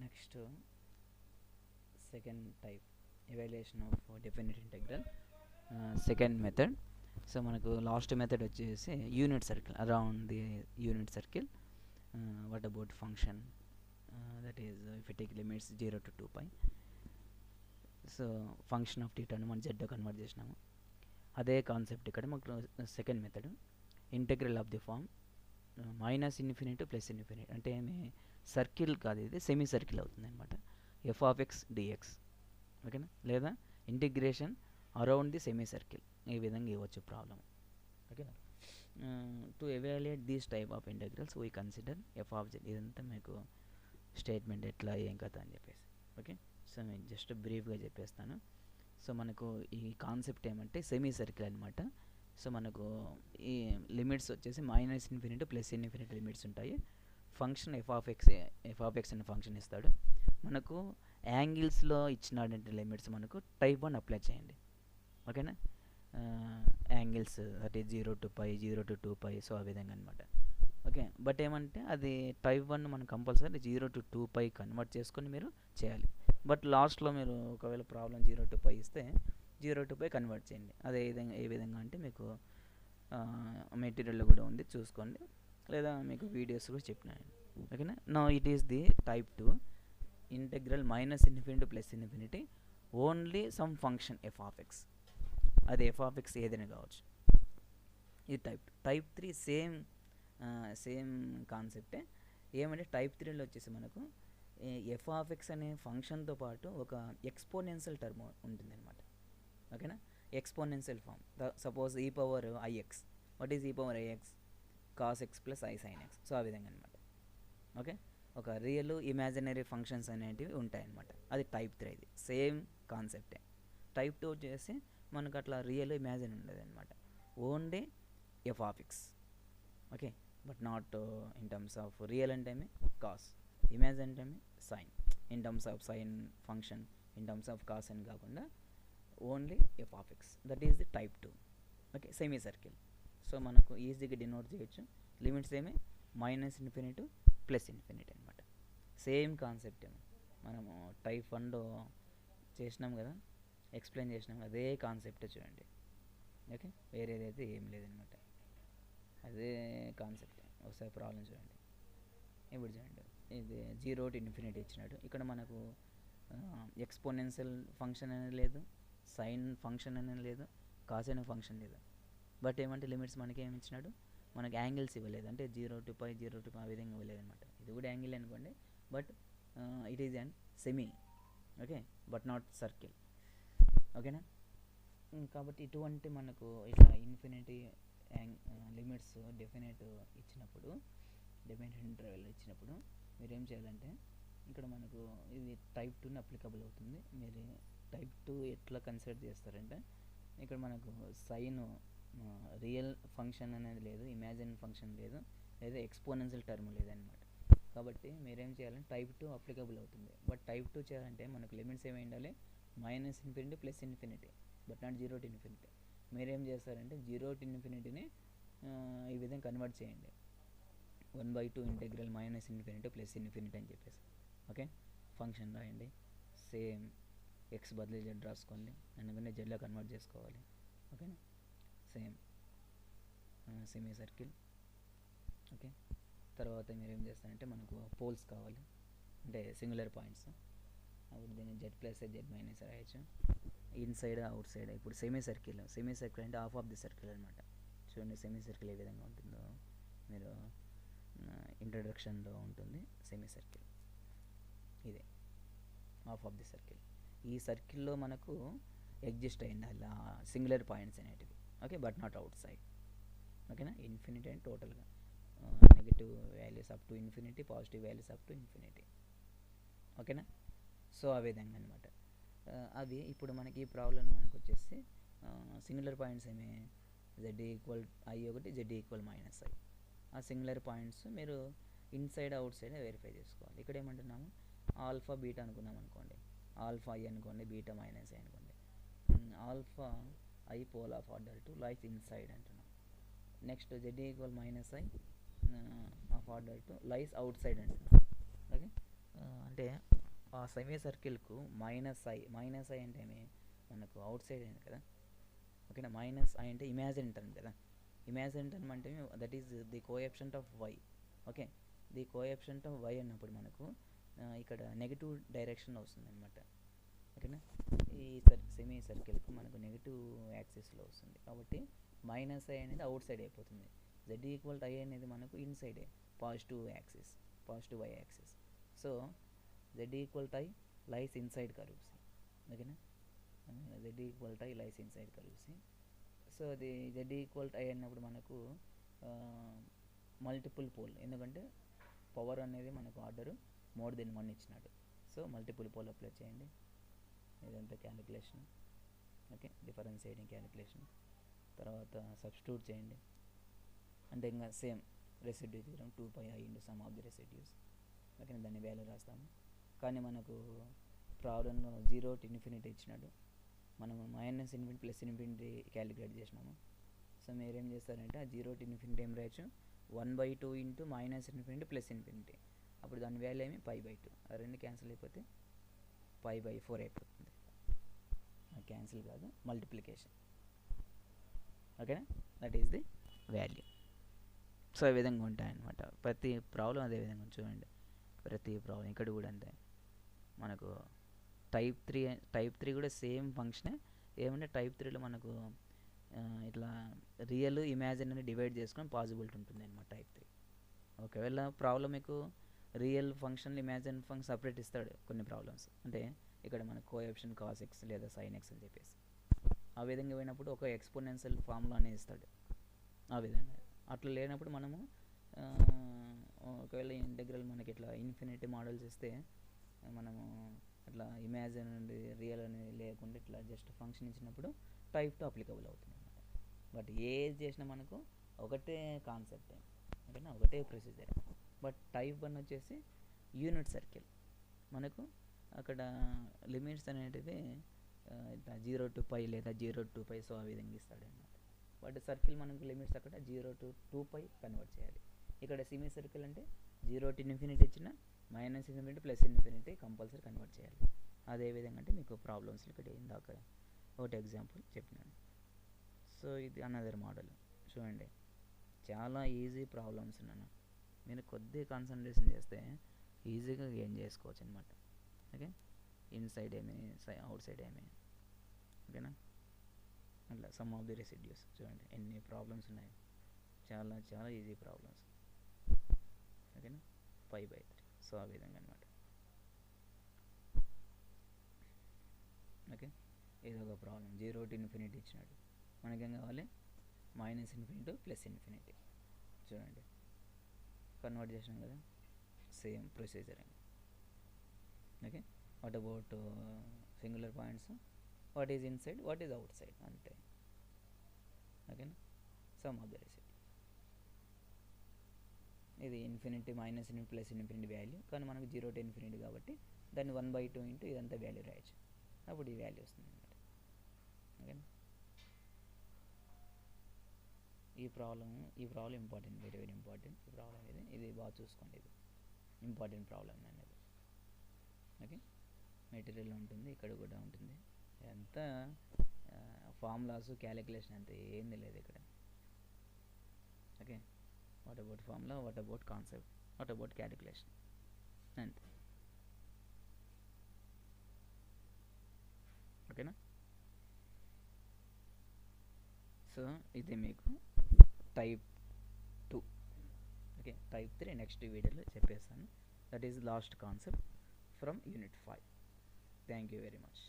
Next second type evaluation of definite integral second method. So మనకు last method వచ్చేసి unit circle, around the unit circle. What about function that is if it take limits 0 to 2 pi. So function of థీటాను మనం Z convert చేసినాము. అదే concept ఇక్కడ మాకు second method integral of the form minus infinity plus infinity. అంటే ఏమి circle కాదు, ఇది సెమీ సర్కిల్ అవుతుంది అనమాట. ఎఫ్ ఆఫ్ ఎక్స్ డిఎక్స్, ఓకేనా, లేదా integration around the semi circle, ఈ విధంగా ఇవ్వచ్చు ప్రాబ్లం, ఓకేనా. To evaluate these type of integrals we consider F of Z. ఇదంతా మీకు స్టేట్మెంట్ ఎట్లా ఏం కథ అని చెప్పేసి, ఓకే. సో నేను జస్ట్ బ్రీఫ్గా చెప్పేస్తాను. సో మనకు ఈ కాన్సెప్ట్ ఏమంటే సెమీ సర్కిల్ అనమాట. సో మనకు ఈ లిమిట్స్ వచ్చేసి minus infinity plus infinity limits ఉంటాయి. ఫంక్షన్ ఎఫ్ ఆఫ్ ఎక్స్ అనే ఫంక్షన్ ఇస్తాడు. మనకు యాంగిల్స్లో ఇచ్చినాడంటే లిమిట్స్ మనకు టైప్ 1 అప్లై చేయండి, ఓకేనా. Angles that is 0 to pi, 0 to 2 pi, so ఆ విధంగా అనమాట, ఓకే. బట్ ఏమంటే అది టైప్ 1 మనం కంపల్సరీ 0 to 2 pi కన్వర్ట్ చేసుకొని మీరు చేయాలి. బట్ లాస్ట్లో మీరు ఒకవేళ ప్రాబ్లం 0 to pi ఇస్తే 0 to pi కన్వర్ట్ చేయండి. అదే విధంగా ఏ విధంగా అంటే మీకు మెటీరియల్లో కూడా ఉంది, చూసుకోండి, లేదా మీకు వీడియోస్ కూడా చెప్పినాను, ఓకేనా. No it is the type 2 integral minus infinity plus infinity only some function f of x. అది ఎఫ్ ఆఫ్ ఎక్స్ ఏదైనా కావచ్చు. ఇది టైప్ 2. టైప్ 3 సేమ్ కాన్సెప్టే. ఏమంటే టైప్ 3లో వచ్చేసి మనకు ఎఫ్ ఆఫ్ ఎక్స్ అనే ఫంక్షన్తో పాటు ఒక ఎక్స్పోనెన్షియల్ టర్మ్ ఉంటుంది అనమాట, ఓకేనా. Exponential form. Suppose e power i x. What is e power i x? Cos x plus i sine x. So ఆ విధంగా అనమాట, ఓకే. ఒక రియల్ ఇమాజినరీ ఫంక్షన్స్ అనేటివి ఉంటాయన్నమాట. అది టైప్ 3. ఇది సేమ్ కాన్సెప్టే. టైప్ 2 వచ్చేసి మనకు అట్లా రియల్ ఇమాజిన్ ఉండదు అనమాట, only F of X, okay. But not in terms of real అంటేమి కాస్, ఇమాజిన్ అంటేమి sine. In terms of sine function, in terms of cos అని కాకుండా only F of X. That is the type 2, okay. Semicircle. So మనకు ఈజీగా denote చేయొచ్చు. Limits ఏమి minus infinity plus infinity అనమాట. Same concept ఏమో మనము టైప్ 1లో చేసినాం కదా, ఎక్స్ప్లెయిన్ చేసినాం, అదే కాన్సెప్ట్ చూడండి, ఓకే. వేరేదైతే ఏం లేదనమాట, అదే కాన్సెప్ట్. ఒకసారి ప్రాబ్లం చూడండి. ఇప్పుడు చూడండి, ఇది 0 to ఇన్ఫినిటీ ఇచ్చినాడు. ఇక్కడ మనకు ఎక్స్పోనెన్షియల్ ఫంక్షన్ అనేది లేదు, సైన్ ఫంక్షన్ అనేది లేదు, కాస్ అనే ఫంక్షన్ లేదు. బట్ ఏమంటే లిమిట్స్ మనకి ఏమి ఇచ్చినాడు, మనకి యాంగిల్స్ ఇవ్వలేదు. అంటే 0 to pi, 0 to pi ఆ విధంగా ఇవ్వలేదు అనమాట. ఇది కూడా యాంగిల్ అనుకోండి, but it is and semi, okay, but not circle, ఓకేనా. కాబట్టి ఇటువంటి మనకు ఇట్లా ఇన్ఫినిటీ లిమిట్స్ డెఫినెట్ ఇచ్చినప్పుడు, డెఫినెట్ ఇంటర్వెల్ ఇచ్చినప్పుడు మీరు ఏం చేయాలంటే, ఇక్కడ మనకు ఇది టైప్ 2 అప్లికబుల్ అవుతుంది. మీరు టైప్ 2 ఎట్లా కన్సిడర్ చేస్తారంటే, ఇక్కడ మనకు సైన్ రియల్ ఫంక్షన్ అనేది లేదు, ఇమాజిన్ ఫంక్షన్ లేదు, లేదా ఎక్స్పోనెన్షియల్ టర్మ్ లేదనమాట. కాబట్టి మీరేం చేయాలంటే టైప్ 2 అప్లికబుల్ అవుతుంది. బట్ టైప్ 2 చేయాలంటే మనకు లిమిట్స్ ఏమి ఉండాలి, minus infinity plus infinity, but not 0 to infinity. మీరేం చేస్తారంటే 0 to ఇన్ఫినిటీని ఈ విధంగా కన్వర్ట్ చేయండి, 1/2 integral minus infinity plus infinity అని చెప్పేసి, ఓకే. ఫంక్షన్ రాయండి, సేమ్ ఎక్స్ బదులు జెడ్ రాసుకోండి, ఎందుకంటే జెడ్లో కన్వర్ట్ చేసుకోవాలి, ఓకేనా. Same semi circle, okay. తర్వాత మీరు ఏం చేస్తారంటే మనకు పోల్స్ కావాలి, అంటే సింగులర్ పాయింట్స్. అప్పుడు దీన్ని జెడ్ ప్లస్ జెడ్ మైనస్ రాయొచ్చు, ఇన్సైడ్ అవుట్ సైడ్. ఇప్పుడు సెమీ సర్కిల్ అంటే హాఫ్ ఆఫ్ ది సర్కిల్ అనమాట. చూడండి సెమీ సర్కిల్ ఏ విధంగా ఉంటుందో, మీరు ఇంట్రడక్షన్లో ఉంటుంది సెమీ సర్కిల్. ఇదే హాఫ్ ఆఫ్ ది సర్కిల్. ఈ సర్కిల్లో మనకు ఎగ్జిస్ట్ అయింది అలా సింగులర్ పాయింట్స్ అనేటివి, okay, but not out side, ఓకేనా. ఇన్ఫినిటీ అండ్ టోటల్గా negative values up to infinity, positive values up to infinity, ఓకేనా. సో ఆ విధంగా అనమాట. అవి ఇప్పుడు మనకి ఈ ప్రాబ్లం మనకు వచ్చేసి సింగులర్ పాయింట్స్ ఏమి, జెడ్ ఈక్వల్ ఐ ఒకటి, జెడ్ ఈక్వల్ మైనస్ ఐ. ఆ సింగులర్ పాయింట్స్ మీరు ఇన్సైడ్ అవుట్ సైడ్ వెరిఫై చేసుకోవాలి. ఇక్కడ ఏమంటున్నాము, ఆల్ఫా బీటా అనుకున్నాం అనుకోండి, ఆల్ఫా ఐ అనుకోండి, బీటా మైనస్ ఐ అనుకోండి. Alpha I pole of order two lies inside అంటున్నాం. Next Z equal minus I of order two lies outside అంటున్నాం, ఓకే. అంటే ఆ సెమీ సర్కిల్కు మైనస్ ఐ అంటే ఏమి మనకు అవుట్ సైడ్ అయింది కదా. ఓకేనా, మైనస్ ఐ అంటే ఇమాజిన్ టర్మ్ కదా. ఇమాజిన్ టర్మ్ అంటే that is the coefficient of y. Okay, the coefficient of y అన్నప్పుడు మనకు ఇక్కడ నెగిటివ్ డైరెక్షన్లో వస్తుంది అనమాట. ఓకేనా, ఈ సెమీ సర్కిల్కు మనకు నెగిటివ్ యాక్సిస్లో వస్తుంది కాబట్టి మైనస్ ఐ అనేది అవుట్ సైడ్ అయిపోతుంది. జెడ్ ఈక్వల్ టు ఐ అనేది మనకు ఇన్ సైడే, positive axis, positive Y axis. So Z equal to I lies inside curve C. ఓకేనా, Z equal to I lies inside curve C. So అది Z equal to I అన్నప్పుడు మనకు multiple pole, ఎందుకంటే power అనేది మనకు ఆర్డర్ మోర్ దెన్ 1 ఇచ్చినాడు. So multiple pole apply చేయండి, ఇదంతా క్యాలిక్యులేషన్. Okay, differentiating calculation. తర్వాత సబ్స్టిట్యూట్ చేయండి, అంటే ఇంకా సేమ్ రెసిడ్యూ తీయడం 2πi into some of the residues. Okay, దాన్ని వాల్యూ రాస్తాము. కానీ మనకు ప్రాబ్లంలో 0 to ఇన్ఫినిటీ ఇచ్చినాడు, మనము minus infinity plus infinity calculate చేసినాము. సో మీరేం చేస్తారంటే ఆ 0 to ఇన్ఫినిటీ ఏం రాయొచ్చు, 1/2 into minus infinity plus infinity. అప్పుడు దాని వాల్యూ ఏమి π/2. ఆ రెండు క్యాన్సిల్ అయిపోతే π/4 అయిపోతుంది. క్యాన్సిల్ కాదు, మల్టిప్లికేషన్. ఓకేనా, that is the value. So ఈ విధంగా ఉంటాయన్నమాట ప్రతి ప్రాబ్లం. అదే విధంగా చూడండి, ప్రతి ప్రాబ్లం ఇక్కడ కూడా అంతే. మనకు టైప్ త్రీ కూడా సేమ్ ఫంక్షనే. ఏమంటే టైప్ 3లో మనకు ఇట్లా రియల్ ఇమాజినరీ డివైడ్ చేసుకొని పాసిబిలిటీ ఉంటుంది అనమాట టైప్ 3. ఒకవేళ ప్రాబ్లం మీకు real function imagine function separate ఇస్తాడు కొన్ని ప్రాబ్లమ్స్, అంటే ఇక్కడ మన కోఎఫిషియంట్ కాస్ ఎక్స్ లేదా సైన్ ఎక్స్ అని చెప్పేసి. ఆ విధంగా పోయినప్పుడు ఒక ఎక్స్పోనెన్షియల్ ఫార్ములా అనేది ఇస్తాడు. ఆ విధంగా అట్లా లేనప్పుడు మనము ఒకవేళ ఇంటెగ్రల్ మనకి ఇట్లా ఇన్ఫినిటీ మోడల్స్ ఇస్తే మనము అట్లా ఇమాజిన్ అండ్ రియల్ అనేది లేకుండా ఇట్లా జస్ట్ ఫంక్షన్ ఇచ్చినప్పుడు టైప్ 2 అప్లికబుల్ అవుతుంది అనమాట. బట్ ఏది చేసినా మనకు ఒకటే కాన్సెప్ట్, ఓకేనా, ఒకటే ప్రొసీజర్. బట్ టైప్ 1 వచ్చేసి యూనిట్ సర్కిల్, మనకు అక్కడ లిమిట్స్ అనేటివి ఇట్లా 0 to π లేదా 0 to 2π. సో ఆ విధంగా ఇస్తాడు అనమాట. బట్ సర్కిల్ మనకు లిమిట్స్ అక్కడ 0 to 2π కన్వర్ట్ చేయాలి. ఇక్కడ సెమీ సర్కిల్ అంటే 0 to ఇన్ఫినిటీ ఇచ్చిన minus infinity plus infinity compulsory convert చేయాలి. అదేవిధంగా అంటే మీకు ప్రాబ్లమ్స్ ఇక్కడ ఇందాక ఒకటి ఎగ్జాంపుల్ చెప్పినాను. సో ఇది అనదర్ మోడల్ చూడండి, చాలా ఈజీ ప్రాబ్లమ్స్ ఉన్నాను. మీరు కొద్దిగా కాన్సన్ట్రేషన్ చేస్తే ఈజీగా గెయిన్ చేసుకోవచ్చు అనమాట. ఓకే, ఇన్సైడ్ ఏమి అవుట్ సైడ్ ఏమి. ఓకేనా, అట్లా సమ్ ఆఫ్ ది రెసిడ్యూస్ చూడండి ఎన్ని ప్రాబ్లమ్స్ ఉన్నాయి, చాలా చాలా ఈజీ ప్రాబ్లమ్స్. ఓకేనా, π/3. సో ఆ విధంగా అనమాట. ఓకే, ఇది ఒక ప్రాబ్లం. 0 to ఇన్ఫినిటీ ఇచ్చినాడు, మనకేం కావాలి మైనస్ ఇన్ఫినిటీ ప్లస్ ఇన్ఫినిటీ. చూడండి కన్వర్ట్ చేసినాం కదా, సేమ్ ప్రొసీజర్ అండి. Okay, what about singular points, what is inside, what is out side, అంతే. ఓకేనా, సమ్ ఆఫ్ ద రెసిడ్యూస్. ఇది infinity minus infinity plus infinity value, కానీ మనకు 0 to ఇన్ఫినిటీ కాబట్టి దాన్ని 1/2 ఇంటూ ఇదంతా వాల్యూ రాయొచ్చు, అప్పుడు ఈ వాల్యూ వస్తుంది అనమాట. ఓకేనా, ఈ problem important, very very important. ఈ ప్రాబ్లం ఇది బాగా చూసుకోండి, ఇది ఇంపార్టెంట్ ప్రాబ్లం అనేది. ఓకే, మెటీరియల్ ఉంటుంది, ఇక్కడ కూడా ఉంటుంది. ఎంత ఫార్ములాస్ క్యాలిక్యులేషన్ అంత ఏంది లేదు ఇక్కడ. Okay, what about formula, what about concept, what about calculation అంతే. ఓకేనా, సో ఇది మీకు టైప్ 2. ఓకే, టైప్ 3 నెక్స్ట్ వీడియోలో చెప్పేస్తాను. That is lost concept from unit 5. Thank you very much.